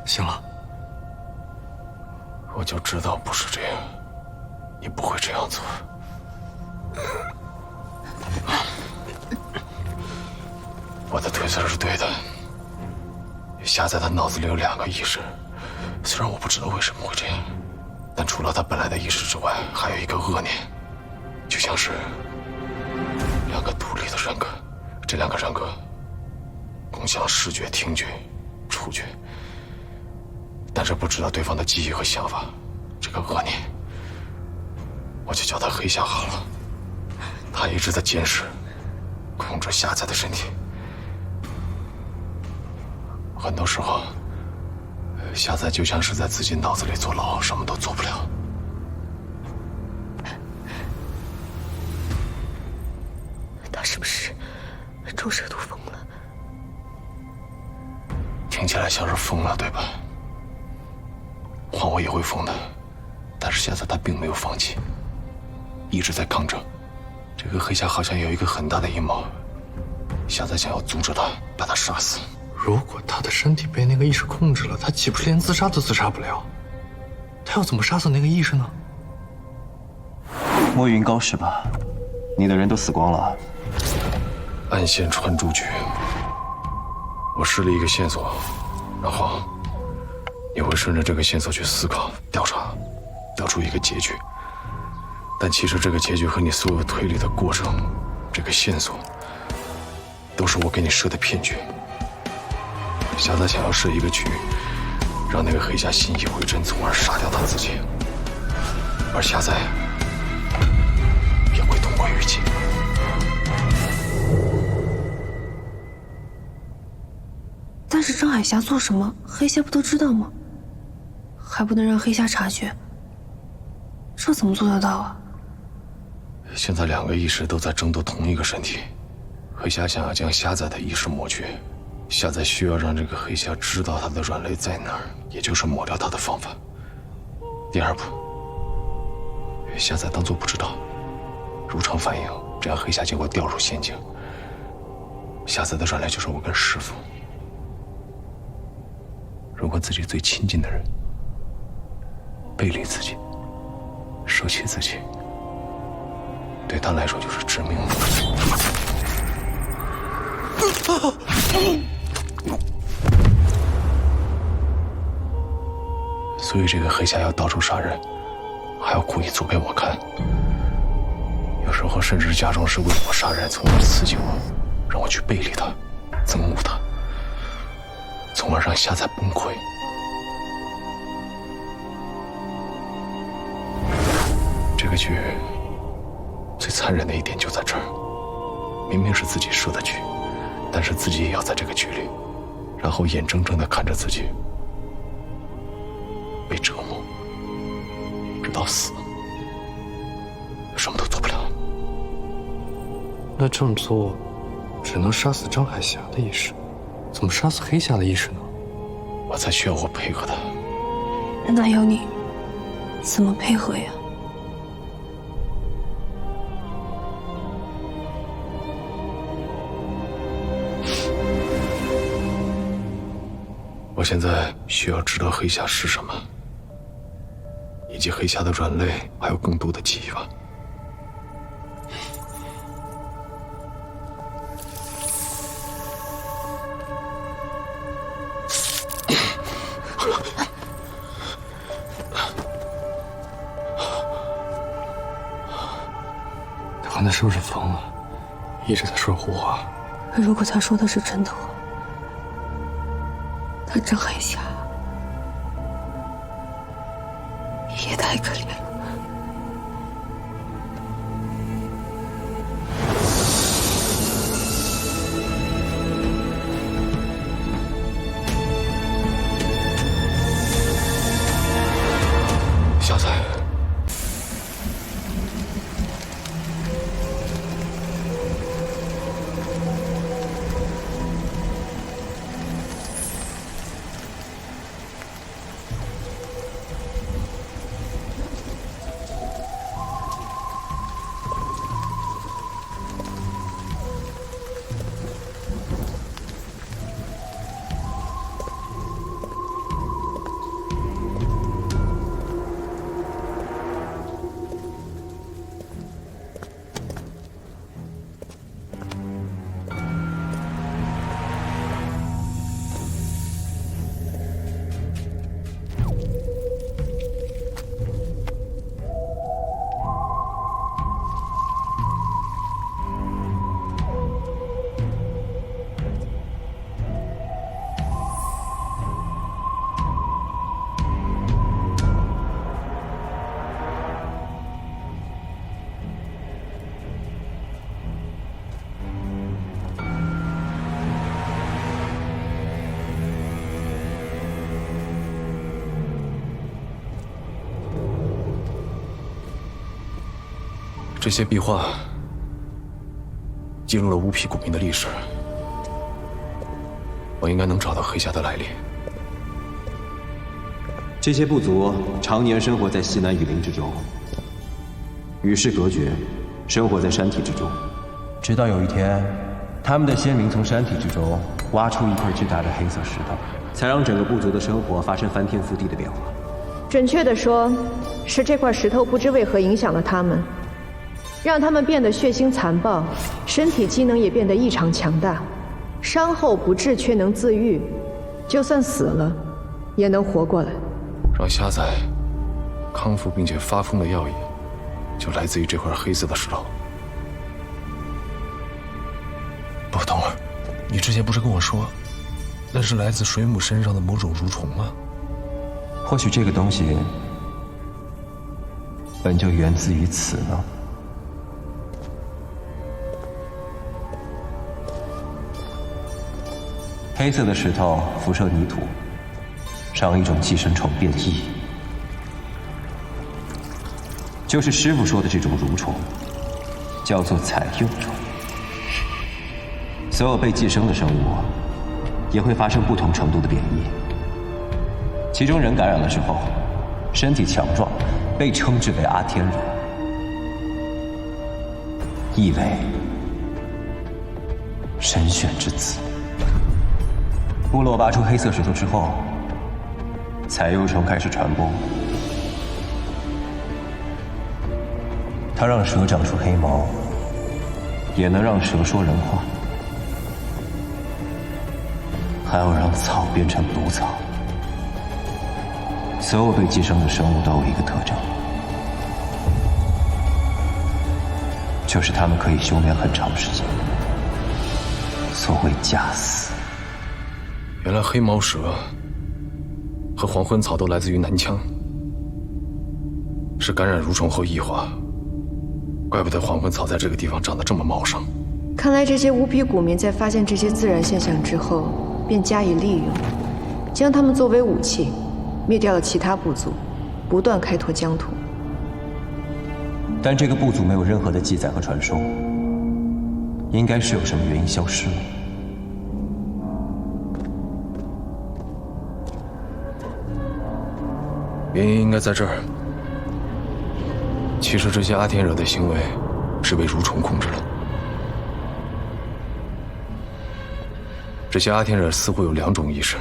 行了，我就知道不是这样，你不会这样做。我的推测是对的。夏在他脑子里有2个意识，虽然我不知道为什么会这样，但除了他本来的意识之外，还有一个恶念，就像是2个独立的人格。这2个人格共享视觉、听觉、触觉，但是不知道对方的记忆和想法。这个恶念，我就叫他黑夏好了。他一直在监视、控制夏菜的身体。很多时候，夏菜就像是在自己脑子里坐牢，什么都做不了。他是不是注射毒疯了？听起来像是疯了，对吧？换我也会疯的，但是夏菜他并没有放弃，一直在抗争。这个黑夏好像有一个很大的阴谋，夏菜想要阻止他，把他杀死。如果他的身体被那个意识控制了，他岂不是连自杀都自杀不了？他要怎么杀死那个意识呢？莫云高是吧？你的人都死光了。暗线穿珠局，我施了一个线索，然后你会顺着这个线索去思考、调查，调出一个结局。但其实这个结局和你所有推理的过程，这个线索，都是我给你设的骗局。夏菜想要设一个局，让那个黑夏信以为真，从而杀掉他自己，而夏菜也会同归于尽。但是张海霞做什么，黑夏不都知道吗？还不能让黑夏察觉，这怎么做得到啊？现在2个意识都在争夺同一个身体，黑夏想要将夏仔的意识抹去，夏仔需要让这个黑夏知道他的软肋在哪儿，也就是抹掉他的方法。第2步，夏仔当作不知道，如常反应，这样黑夏就会掉入陷阱。夏仔的软肋就是我跟师父，如果自己最亲近的人背离自己，舍弃自己，对他来说就是致命的。所以这个黑夏要到处杀人，还要故意做给我看，有时候甚至假装是为我杀人，从而刺激我，让我去背离他，憎恶他，从而让夏菜崩溃。这个局最残忍的一点就在这儿，明明是自己设的局，但是自己也要在这个局里，然后眼睁睁地看着自己被折磨，直到死，什么都做不了。那这么做，只能杀死张海霞的意识，怎么杀死黑夏的意识呢？我才需要我配合他。那要你怎么配合呀？我现在需要知道黑夏是什么，以及黑夏的软肋，还有更多的记忆吧。他刚才是不是疯了？一直在说胡话。如果他说的是真的话，那张海霞也太可怜了。夏菜，这些壁画记录了乌皮古民的历史，我应该能找到黑侠的来历。这些部族常年生活在西南雨林之中，与世隔绝，生活在山体之中。直到有一天，他们的先民从山体之中挖出一块巨大的黑色石头，才让整个部族的生活发生翻天覆地的变化。准确地说，是这块石头不知为何影响了他们，让他们变得血腥残暴，身体机能也变得异常强大，伤后不治却能自愈，就算死了，也能活过来。让虾仔康复并且发疯的药引，就来自于这块黑色的石头。不，等会儿，你之前不是跟我说，那是来自水母身上的某种蠕虫吗？或许这个东西本就源自于此呢。黑色的石头辐射泥土，让一种寄生虫变异，就是师傅说的这种蠕虫，叫做采幼虫。所有被寄生的生物也会发生不同程度的变异，其中人感染了之后，身体强壮，被称之为阿天人，意为神选之子。部落挖出黑色石头之后，采幼虫开始传播，它让蛇长出黑毛，也能让蛇说人话，还有让草变成毒草。所有被寄生的生物都有一个特征，就是它们可以修炼很长时间，所谓假死。原来黑毛蛇和黄昏草都来自于南疆，是感染蠕虫后异化，怪不得黄昏草在这个地方长得这么茂盛。看来这些乌皮古民在发现这些自然现象之后，便加以利用，将它们作为武器，灭掉了其他部族，不断开拓疆土。但这个部族没有任何的记载和传说，应该是有什么原因消失了。原因应该在这儿。其实这些阿天惹的行为是被蠕虫控制了。这些阿天惹似乎有两种意识，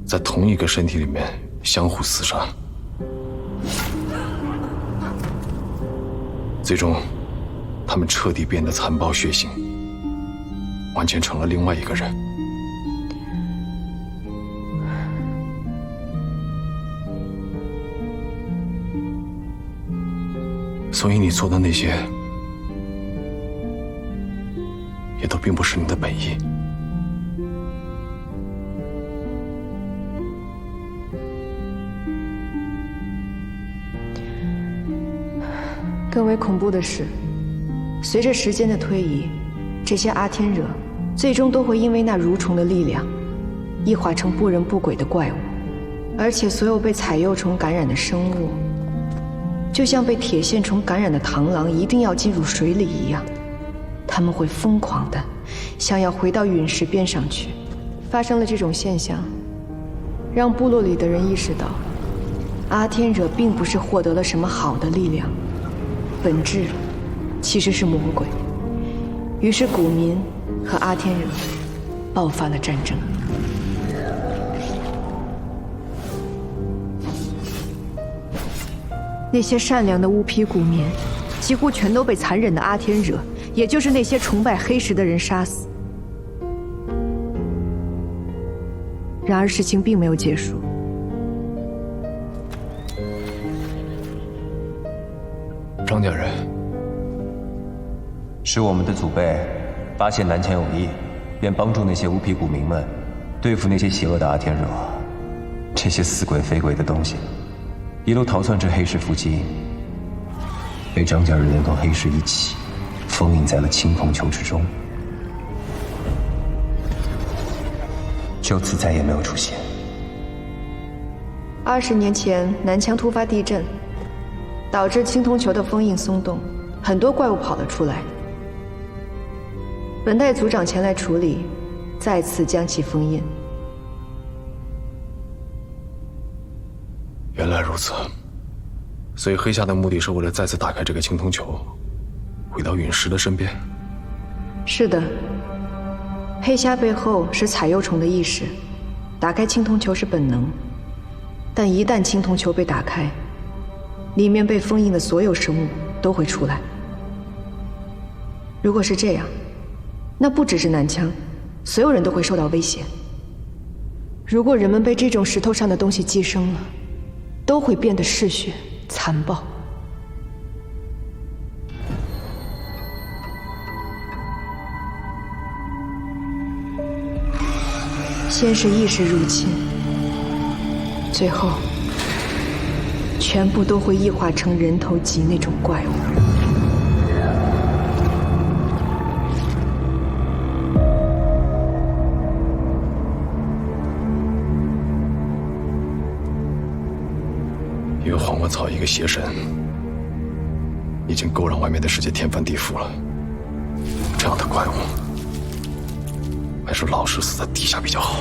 在同一个身体里面相互厮杀，最终他们彻底变得残暴血腥，完全成了另外一个人。所以你做的那些，也都并不是你的本意。更为恐怖的是，随着时间的推移，这些阿天惹最终都会因为那蠕虫的力量，异化成不人不鬼的怪物。而且所有被采幼虫感染的生物，就像被铁线虫感染的螳螂一定要进入水里一样，他们会疯狂的想要回到陨石边上去。发生了这种现象，让部落里的人意识到，阿天惹并不是获得了什么好的力量，本质其实是魔鬼。于是古民和阿天惹爆发了战争。那些善良的乌皮古民，几乎全都被残忍的阿天惹，也就是那些崇拜黑石的人杀死。然而事情并没有结束。张家人，是我们的祖辈发现南前有异，便帮助那些乌皮古民们对付那些邪恶的阿天惹。这些似鬼非鬼的东西一路逃窜至黑石附近，被张家人连同黑石一起封印在了青铜球之中，就此再也没有出现。20年前，南疆突发地震，导致青铜球的封印松动，很多怪物跑了出来。本代族长前来处理，再次将其封印。原来如此，所以黑夏的目的是为了再次打开这个青铜球，回到陨石的身边。是的，黑虾背后是彩幼虫的意识，打开青铜球是本能，但一旦青铜球被打开，里面被封印的所有生物都会出来。如果是这样，那不只是南羌，所有人都会受到威胁。如果人们被这种石头上的东西寄生了，都会变得嗜血、残暴。先是意识入侵，最后全部都会异化成人头级那种怪物。一个黄瓜草，一个邪神，已经够让外面的世界天翻地覆了。这样的怪物，还是老实死在地下比较好。